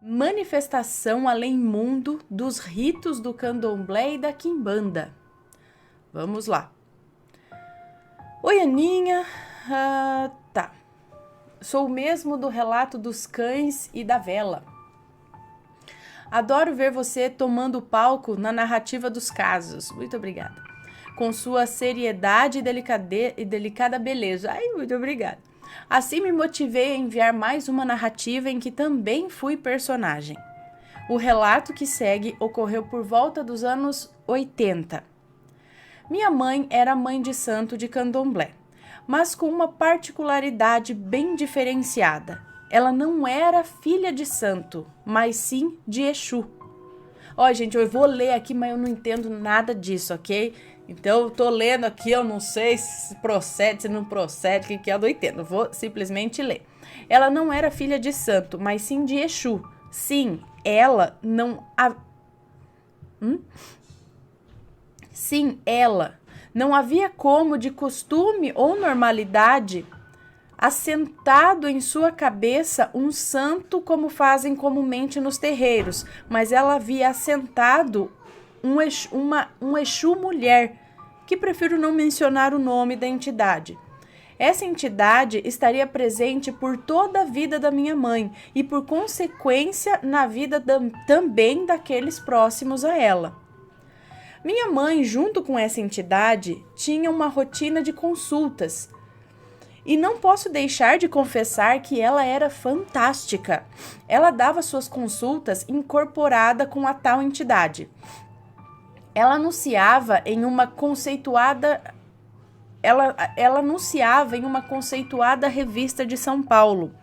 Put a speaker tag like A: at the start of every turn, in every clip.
A: Manifestação além-mundo dos ritos do candomblé e da quimbanda. Vamos lá. Oi, Aninha. Tá. Sou o mesmo do relato dos cães e da vela. Adoro ver você tomando o palco na narrativa dos casos. Muito obrigada. Com sua seriedade e delicada beleza. Ai, muito obrigada. Assim me motivei a enviar mais uma narrativa em que também fui personagem. O relato que segue ocorreu por volta dos anos 80. Minha mãe era mãe de santo de candomblé, mas com uma particularidade bem diferenciada. Ela não era filha de santo, mas sim de Exu. Ó, gente, eu vou ler aqui, mas eu não entendo nada disso, ok? Então, eu tô lendo aqui, eu não sei se procede, se não procede, o que é, eu não entendo. Vou simplesmente ler. Ela não era filha de santo, mas sim de Exu. Sim, ela não... Sim, ela. Não havia como, de costume ou normalidade, assentado em sua cabeça um santo como fazem comumente nos terreiros, mas ela havia assentado um Exu mulher, que prefiro não mencionar o nome da entidade. Essa entidade estaria presente por toda a vida da minha mãe e, por consequência, na vida também daqueles próximos a ela. Minha mãe, junto com essa entidade, tinha uma rotina de consultas. E não posso deixar de confessar que ela era fantástica. Ela dava suas consultas incorporada com a tal entidade. Ela anunciava em uma conceituada revista de São Paulo.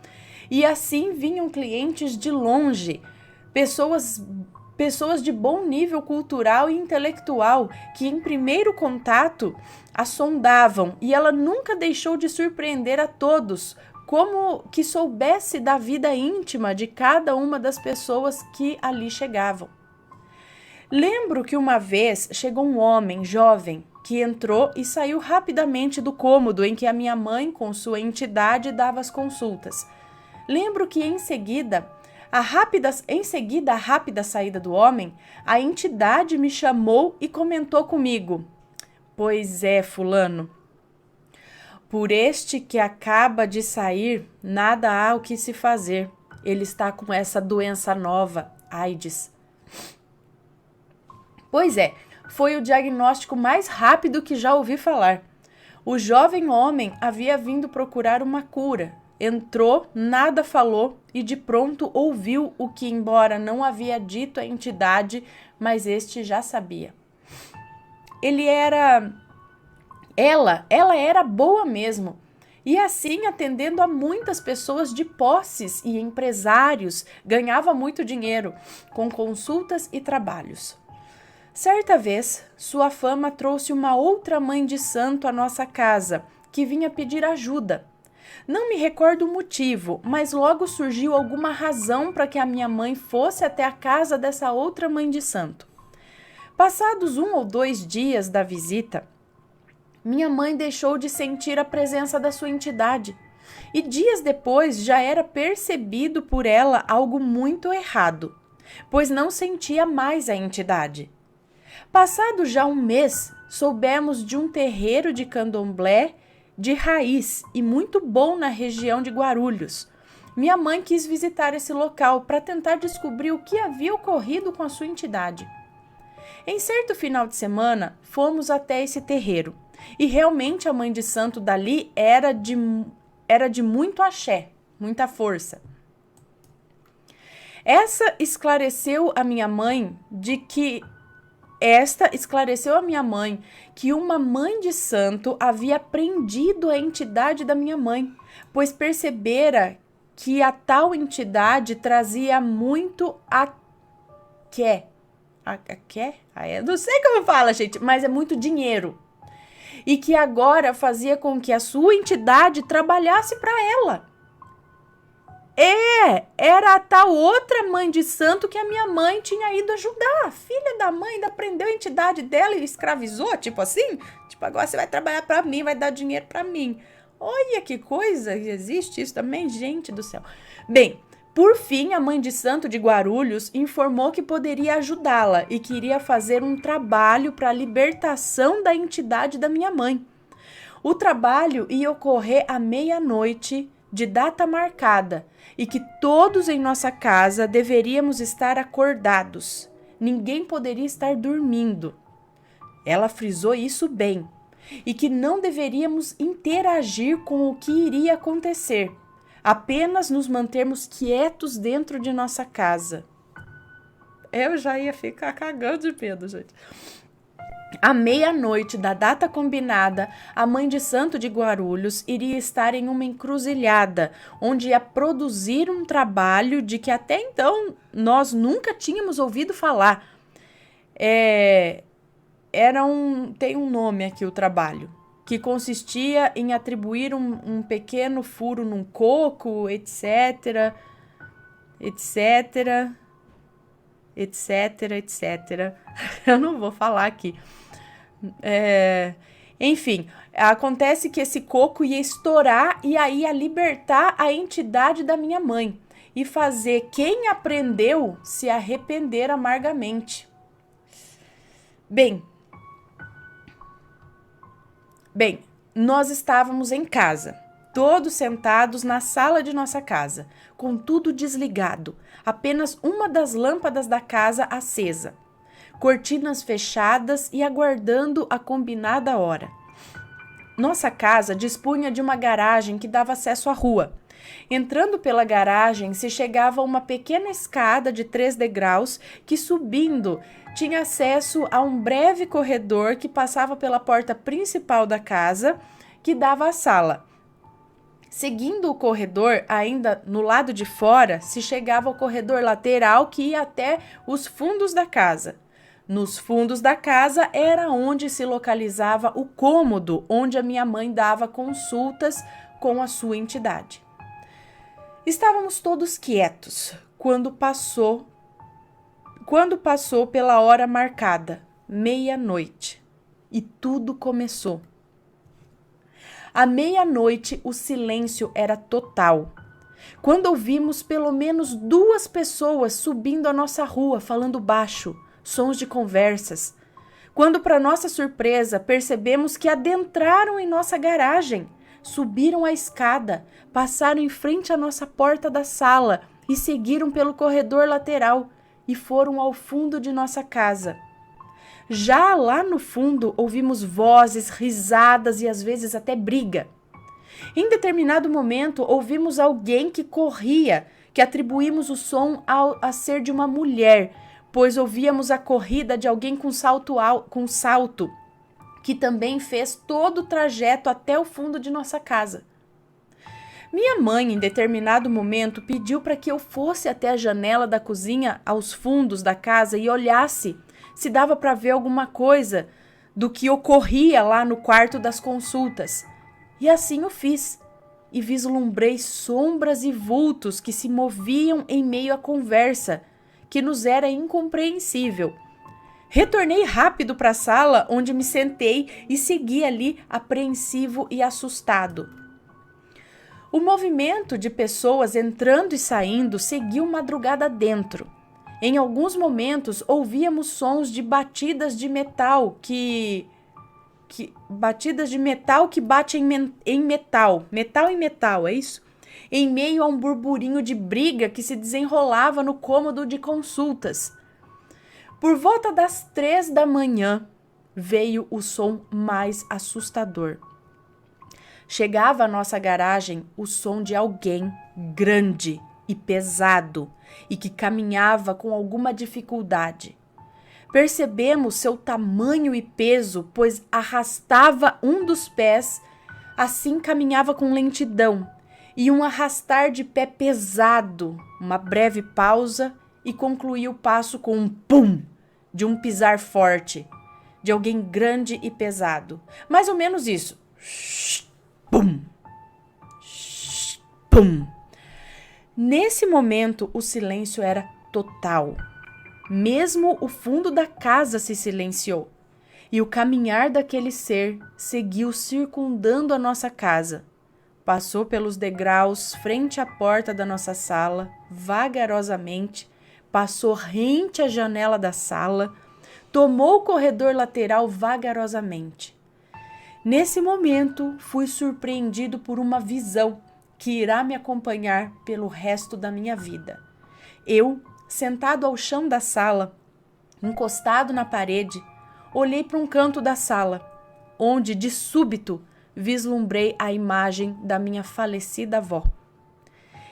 A: E assim vinham clientes de longe, pessoas de bom nível cultural e intelectual que em primeiro contato a sondavam, e ela nunca deixou de surpreender a todos, como que soubesse da vida íntima de cada uma das pessoas que ali chegavam. Lembro que uma vez chegou um homem jovem que entrou e saiu rapidamente do cômodo em que a minha mãe, com sua entidade, dava as consultas. Lembro que em seguida a rápida saída do homem, a entidade me chamou e comentou comigo: "Pois é, fulano, por este que acaba de sair, nada há o que se fazer. Ele está com essa doença nova, AIDS." Pois é, foi o diagnóstico mais rápido que já ouvi falar. O jovem homem havia vindo procurar uma cura. Entrou, nada falou e de pronto ouviu o que, embora não havia dito à entidade, mas este já sabia. Ela era boa mesmo. E assim, atendendo a muitas pessoas de posses e empresários, ganhava muito dinheiro com consultas e trabalhos. Certa vez, sua fama trouxe uma outra mãe de santo à nossa casa, que vinha pedir ajuda. Não me recordo o motivo, mas logo surgiu alguma razão para que a minha mãe fosse até a casa dessa outra mãe de santo. Passados 1 ou 2 dias da visita, minha mãe deixou de sentir a presença da sua entidade, e dias depois já era percebido por ela algo muito errado, pois não sentia mais a entidade. Passado já 1 mês, soubemos de um terreiro de candomblé de raiz e muito bom na região de Guarulhos. Minha mãe quis visitar esse local para tentar descobrir o que havia ocorrido com a sua entidade. Em certo final de semana, fomos até esse terreiro e realmente a mãe de santo dali era de muito axé, muita força. Esta esclareceu a minha mãe que uma mãe de santo havia prendido a entidade da minha mãe, pois percebera que a tal entidade trazia muito não sei como fala, gente, mas é muito dinheiro. E que agora fazia com que a sua entidade trabalhasse para ela. Era a tal outra mãe de santo que a minha mãe tinha ido ajudar. A filha da mãe ainda prendeu a entidade dela e escravizou, tipo assim. Tipo, agora você vai trabalhar para mim, vai dar dinheiro para mim. Olha que coisa, existe isso também, gente do céu. Bem, Por fim, a mãe de santo de Guarulhos informou que poderia ajudá-la e queria fazer um trabalho para a libertação da entidade da minha mãe. O trabalho ia ocorrer à meia-noite, de data marcada, e que todos em nossa casa deveríamos estar acordados. Ninguém poderia estar dormindo. Ela frisou isso bem, e que não deveríamos interagir com o que iria acontecer, apenas nos mantermos quietos dentro de nossa casa. Eu já ia ficar cagando de medo, gente. À meia-noite da data combinada, a mãe de santo de Guarulhos iria estar em uma encruzilhada, onde ia produzir um trabalho de que até então nós nunca tínhamos ouvido falar. Tem um nome aqui o trabalho, que consistia em atribuir um pequeno furo num coco, etc, etc, etc, etc. Eu não vou falar aqui. Enfim, acontece que esse coco ia estourar e aí ia libertar a entidade da minha mãe e fazer quem aprendeu se arrepender amargamente. Bem, nós estávamos em casa, todos sentados na sala de nossa casa, com tudo desligado, apenas uma das lâmpadas da casa acesa, cortinas fechadas e aguardando a combinada hora. Nossa casa dispunha de uma garagem que dava acesso à rua. Entrando pela garagem, se chegava a uma pequena escada de 3 degraus que, subindo, tinha acesso a um breve corredor que passava pela porta principal da casa, que dava à sala. Seguindo o corredor, ainda no lado de fora, se chegava ao corredor lateral que ia até os fundos da casa. Nos fundos da casa era onde se localizava o cômodo onde a minha mãe dava consultas com a sua entidade. Estávamos todos quietos quando passou pela hora marcada, meia-noite, e tudo começou. À meia-noite, o silêncio era total. Quando ouvimos pelo menos 2 pessoas subindo a nossa rua falando baixo, sons de conversas. Quando, para nossa surpresa, percebemos que adentraram em nossa garagem, subiram a escada, passaram em frente à nossa porta da sala e seguiram pelo corredor lateral e foram ao fundo de nossa casa. Já lá no fundo, ouvimos vozes, risadas e às vezes até briga. Em determinado momento, ouvimos alguém que corria, que atribuímos o som a ser de uma mulher, pois ouvíamos a corrida de alguém com salto, que também fez todo o trajeto até o fundo de nossa casa. Minha mãe, em determinado momento, pediu para que eu fosse até a janela da cozinha aos fundos da casa e olhasse se dava para ver alguma coisa do que ocorria lá no quarto das consultas. E assim o fiz, e vislumbrei sombras e vultos que se moviam em meio à conversa, que nos era incompreensível. Retornei rápido para a sala, onde me sentei e segui ali apreensivo e assustado. O movimento de pessoas entrando e saindo seguiu madrugada dentro. Em alguns momentos ouvíamos sons de batidas de metal que batem em metal em metal, é isso? Em meio a um burburinho de briga que se desenrolava no cômodo de consultas. Por volta das 3 da manhã, veio o som mais assustador. Chegava à nossa garagem o som de alguém grande e pesado e que caminhava com alguma dificuldade. Percebemos seu tamanho e peso, pois arrastava um dos pés, assim caminhava com lentidão, e um arrastar de pé pesado, uma breve pausa e concluiu o passo com um pum, de um pisar forte, de alguém grande e pesado. Mais ou menos isso. Pum, pum. Nesse momento, o silêncio era total. Mesmo o fundo da casa se silenciou, e o caminhar daquele ser seguiu circundando a nossa casa. Passou pelos degraus frente à porta da nossa sala, vagarosamente, passou rente à janela da sala, tomou o corredor lateral vagarosamente. Nesse momento, fui surpreendido por uma visão que irá me acompanhar pelo resto da minha vida. Eu, sentado ao chão da sala, encostado na parede, olhei para um canto da sala, onde, de súbito, vislumbrei a imagem da minha falecida avó.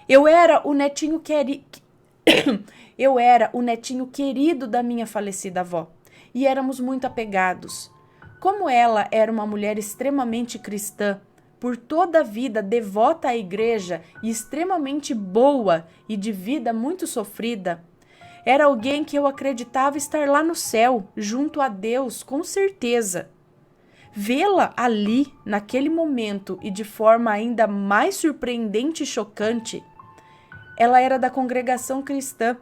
A: Eu era o netinho querido da minha falecida avó, e éramos muito apegados. Como ela era uma mulher extremamente cristã, por toda a vida devota à igreja e extremamente boa e de vida muito sofrida, era alguém que eu acreditava estar lá no céu, junto a Deus, com certeza. Vê-la ali, naquele momento e de forma ainda mais surpreendente e chocante, ela era da congregação cristã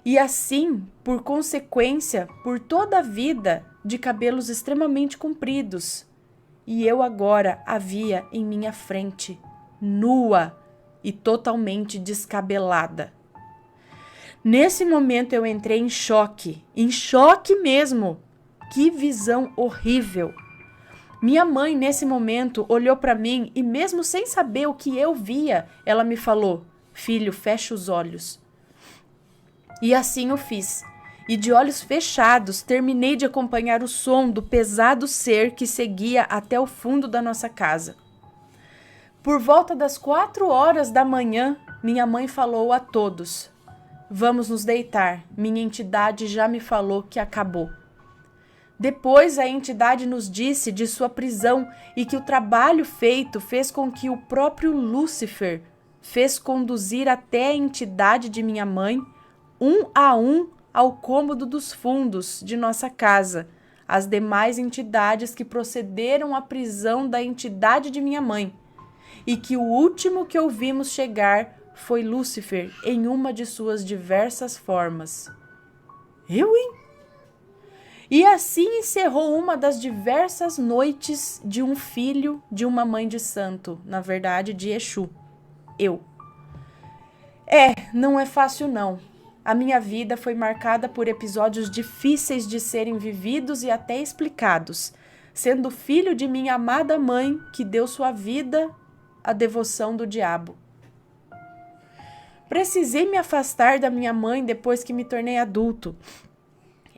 A: e assim, por consequência, por toda a vida, de cabelos extremamente compridos. E eu agora a via em minha frente, nua e totalmente descabelada. Nesse momento eu entrei em choque mesmo. Que visão horrível! Minha mãe, nesse momento, olhou para mim e mesmo sem saber o que eu via, ela me falou: "Filho, fecha os olhos." E assim eu fiz. E de olhos fechados, terminei de acompanhar o som do pesado ser que seguia até o fundo da nossa casa. Por volta das 4 horas da manhã, minha mãe falou a todos: "Vamos nos deitar, minha entidade já me falou que acabou." Depois a entidade nos disse de sua prisão e que o trabalho feito fez com que o próprio Lúcifer fez conduzir até a entidade de minha mãe, um a um, ao cômodo dos fundos de nossa casa, as demais entidades que procederam à prisão da entidade de minha mãe, e que o último que ouvimos chegar foi Lúcifer em uma de suas diversas formas. Eu, hein? E assim encerrou uma das diversas noites de um filho de uma mãe de santo, na verdade de Exu. Eu. Não é fácil não. A minha vida foi marcada por episódios difíceis de serem vividos e até explicados, sendo filho de minha amada mãe que deu sua vida à devoção do diabo. Precisei me afastar da minha mãe depois que me tornei adulto.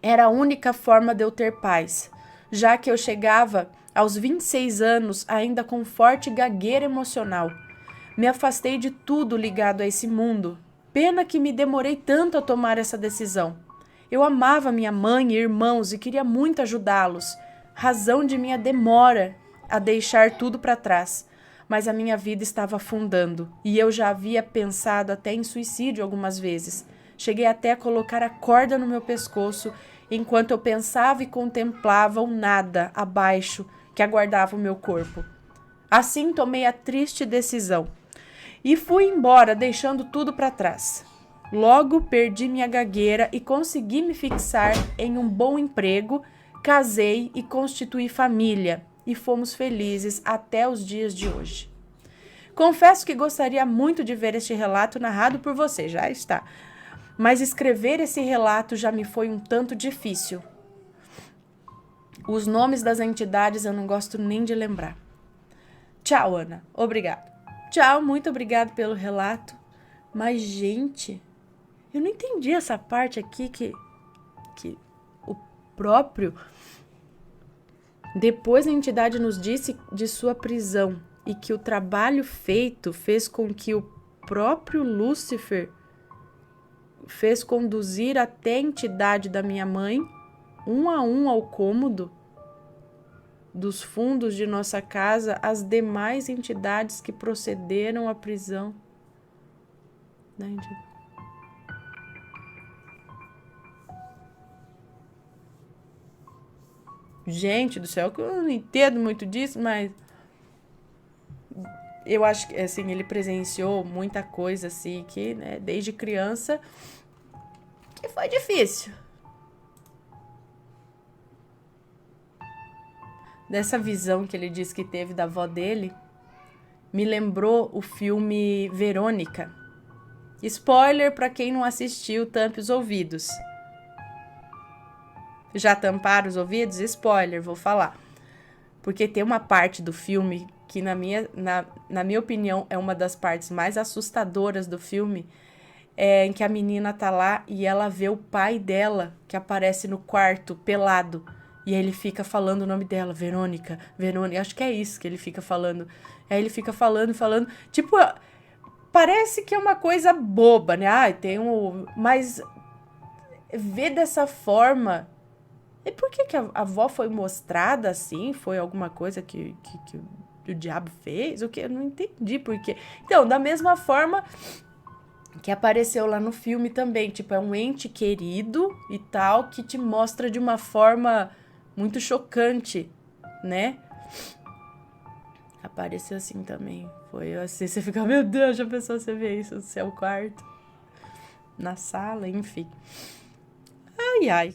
A: Era a única forma de eu ter paz, já que eu chegava aos 26 anos ainda com forte gagueira emocional. Me afastei de tudo ligado a esse mundo. Pena que me demorei tanto a tomar essa decisão. Eu amava minha mãe e irmãos e queria muito ajudá-los, razão de minha demora a deixar tudo para trás. Mas a minha vida estava afundando e eu já havia pensado até em suicídio algumas vezes. Cheguei até a colocar a corda no meu pescoço enquanto eu pensava e contemplava o nada abaixo que aguardava o meu corpo. Assim tomei a triste decisão e fui embora, deixando tudo para trás. Logo perdi minha gagueira e consegui me fixar em um bom emprego, casei e constituí família, e fomos felizes até os dias de hoje. Confesso que gostaria muito de ver este relato narrado por você, já está. Mas escrever esse relato já me foi um tanto difícil. Os nomes das entidades eu não gosto nem de lembrar. Tchau, Ana. Obrigado. Tchau, muito obrigado pelo relato. Mas, gente, eu não entendi essa parte aqui que o próprio... Depois a entidade nos disse de sua prisão e que o trabalho feito fez com que o próprio Lúcifer fez conduzir até a entidade da minha mãe, um a um ao cômodo dos fundos de nossa casa, as demais entidades que procederam à prisão da entidade. Gente do céu, que eu não entendo muito disso, mas eu acho que assim, ele presenciou muita coisa assim, que, né, desde criança, que foi difícil. Dessa visão que ele disse que teve da avó dele, me lembrou o filme Verônica. Spoiler para quem não assistiu, tampe os ouvidos. Já tamparam os ouvidos? Spoiler, vou falar. Porque tem uma parte do filme que, na minha opinião, é uma das partes mais assustadoras do filme, em que a menina tá lá e ela vê o pai dela, que aparece no quarto, pelado. E aí ele fica falando o nome dela, Verônica, Verônica. Acho que é isso que ele fica falando. Aí ele fica falando. Tipo, parece que é uma coisa boba, né? Ai, tem um... Mas ver dessa forma... E por que a avó foi mostrada assim? Foi alguma coisa que o diabo fez? O que? Eu não entendi por quê. Então, da mesma forma que apareceu lá no filme também. Tipo, é um ente querido e tal, que te mostra de uma forma muito chocante, né? Apareceu assim também. Foi assim, você fica, meu Deus, já pensou você ver isso no seu quarto? Na sala, enfim. Ai, ai.